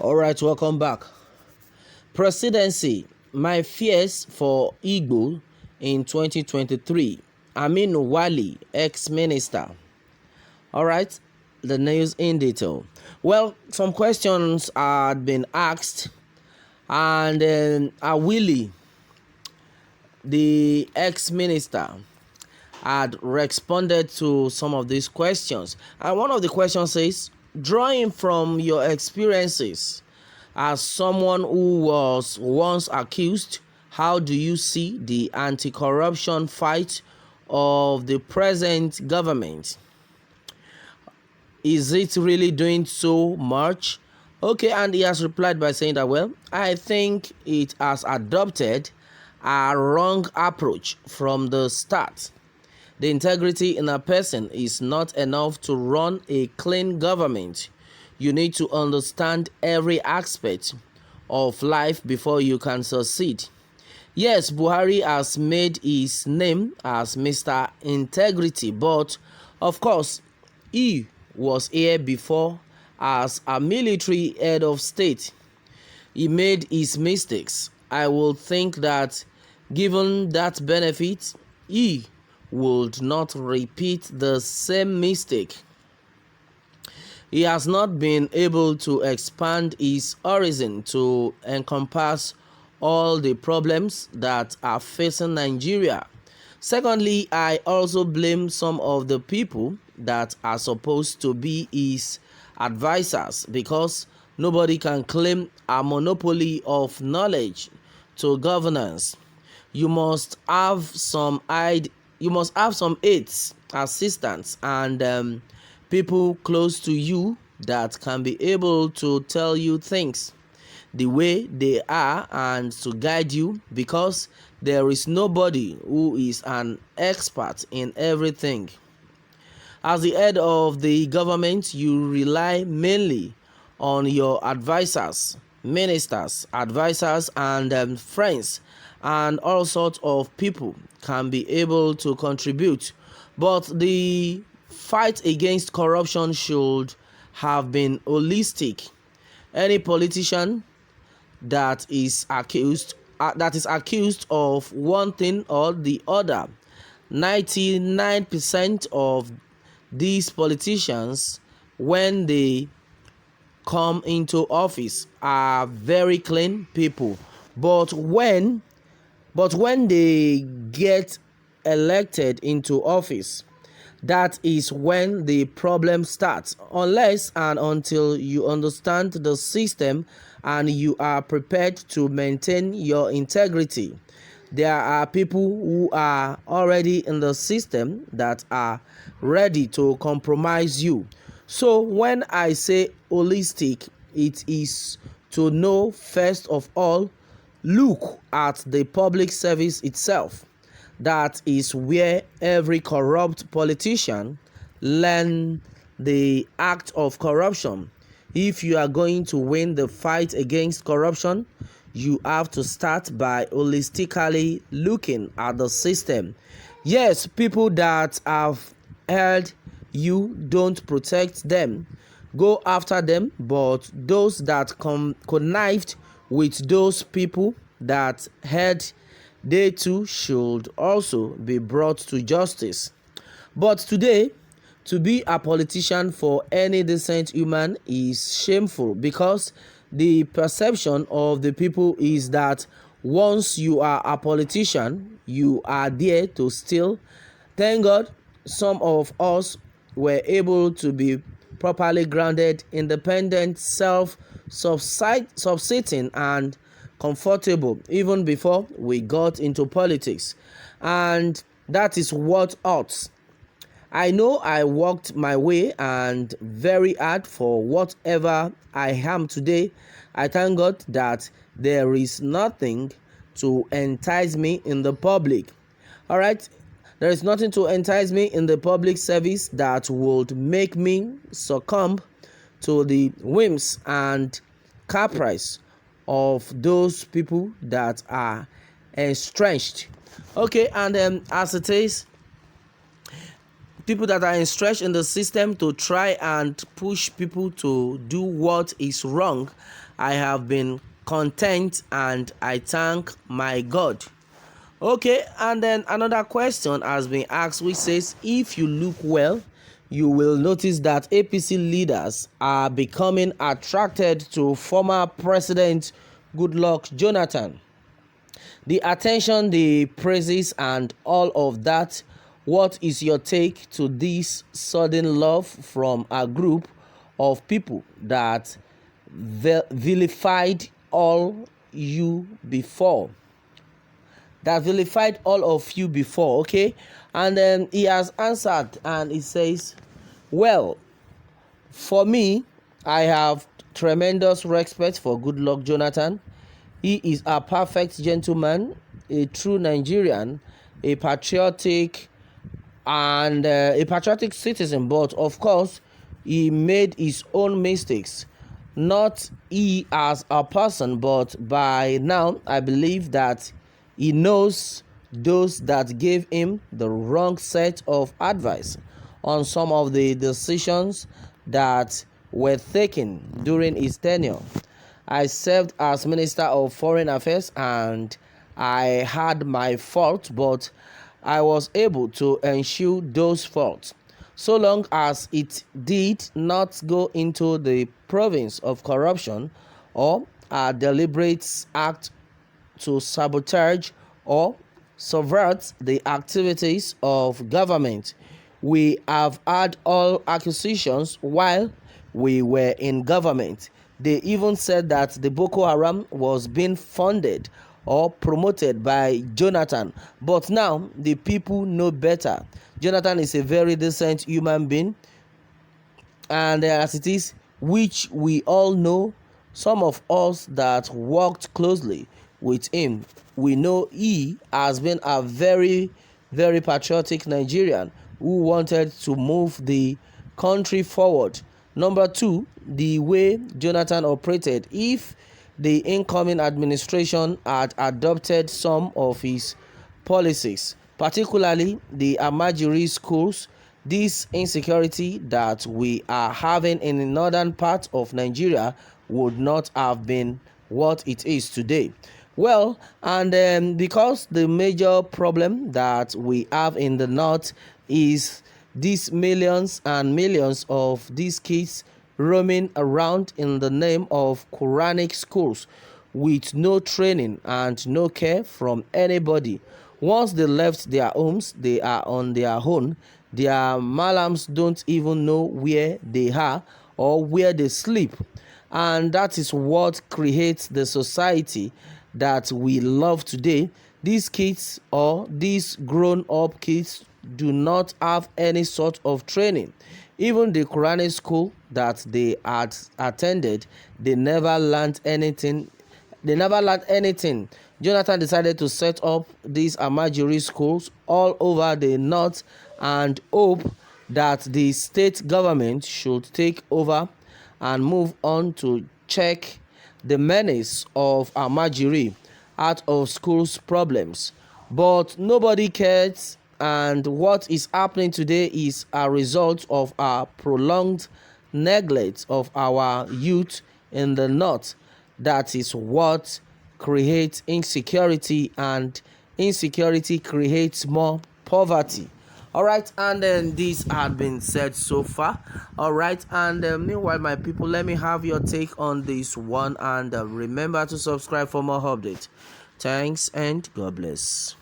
All right, welcome back. Presidency, my fears for Igbo in 2023. Aminu Wali, ex-minister. All right, the news in detail. Well, some questions had been asked, and then Wali, the ex-minister, had responded to some of these questions. And one of the questions says, drawing from your experiences as someone who was once accused, how do you see the anti-corruption fight of the present government? Is it really doing so much? Okay, and he has replied by saying that, well, I think it has adopted a wrong approach from the start. The integrity in a person is not enough to run a clean government. You need to understand every aspect of life before you can succeed. Yes, Buhari has made his name as Mr. Integrity, but of course, he was here before as a military head of state. He made his mistakes. I will think that given that benefit, he would not repeat the same mistake. He has not been able to expand his horizon to encompass all the problems that are facing Nigeria. Secondly, I also blame some of the people that are supposed to be his advisors, because nobody can claim a monopoly of knowledge to governance. You must have some aides, assistants, and people close to you that can be able to tell you things the way they are and to guide you, because there is nobody who is an expert in everything. As the head of the government, you rely mainly on your advisors, ministers, advisors, and friends, and all sorts of people can be able to contribute. But the fight against corruption should have been holistic. Any politician that is accused of one thing or the other, 99% of these politicians, when they come into office, are very clean people. But when they get elected into office, that is when the problem starts. Unless and until you understand the system and you are prepared to maintain your integrity, there are people who are already in the system that are ready to compromise you. So when I say holistic, it is to know, first of all, look at the public service itself. That is where every corrupt politician learn the act of corruption. If you are going to win the fight against corruption, you have to start by holistically looking at the system. Yes, people that have held you, don't protect them, go after them, but those that connived with those people that held, they too should also be brought to justice. But today, to be a politician for any decent human is shameful, because the perception of the people is that once you are a politician, you are there to steal. Thank God some of us were able to be properly grounded, independent, self-sustaining, and comfortable even before we got into politics. And that is what ought. I know I worked my way and very hard for whatever I am today. I thank God that there is nothing to entice me in the public. All right, there is nothing to entice me in the public service that would make me succumb to the whims and caprice of those people that are entrenched. Okay, and as it is, people that are entrenched in the system to try and push people to do what is wrong I have been content and I thank my God. Okay, and then another question has been asked which says, if you look well, you will notice that APC leaders are becoming attracted to former President Goodluck Jonathan. The attention, the praises, and all of that. What is your take to this sudden love from a group of people that vilified all you before? That vilified all of you before, okay? And then he has answered and he says, well, for me, I have tremendous respect for Goodluck Jonathan. He is a perfect gentleman, a true Nigerian, a patriotic a patriotic citizen. But of course, he made his own mistakes. Not he as a person, but by now I believe that he knows those that gave him the wrong set of advice on some of the decisions that were taken during his tenure. I served as Minister of Foreign Affairs and I had my faults, but I was able to ensure those faults, so long as it did not go into the province of corruption or a deliberate act to sabotage or subvert the activities of government. We have had all accusations while we were in government. They even said that the Boko Haram was being funded or promoted by Jonathan. But now the people know better. Jonathan is a very decent human being, and as it is, which we all know, some of us that worked closely with him, we know he has been a very, very patriotic Nigerian who wanted to move the country forward. Number two, the way Jonathan operated. If the incoming administration had adopted some of his policies, particularly the Amajiri schools, this insecurity that we are having in the northern part of Nigeria would not have been what it is today. Well, and because the major problem that we have in the north is these millions and millions of these kids roaming around in the name of Quranic schools with no training and no care from anybody. Once they left their homes, they are on their own. Their malams don't even know where they are or where they sleep. And that is what creates the society that we love today. These kids or these grown-up kids do not have any sort of training. Even the Quranic school that they had attended, they never learned anything. Jonathan decided to set up these Amajiri schools all over the north and hope that the state government should take over and move on to check the menace of Amajiri out of schools problems. But nobody cares, and what is happening today is a result of our prolonged neglect of our youth in the north. That is what creates insecurity, and insecurity creates more poverty. All right, and then this had been said so far. All right, and meanwhile, my people, let me have your take on this one, and remember to subscribe for more updates. Thanks and God bless.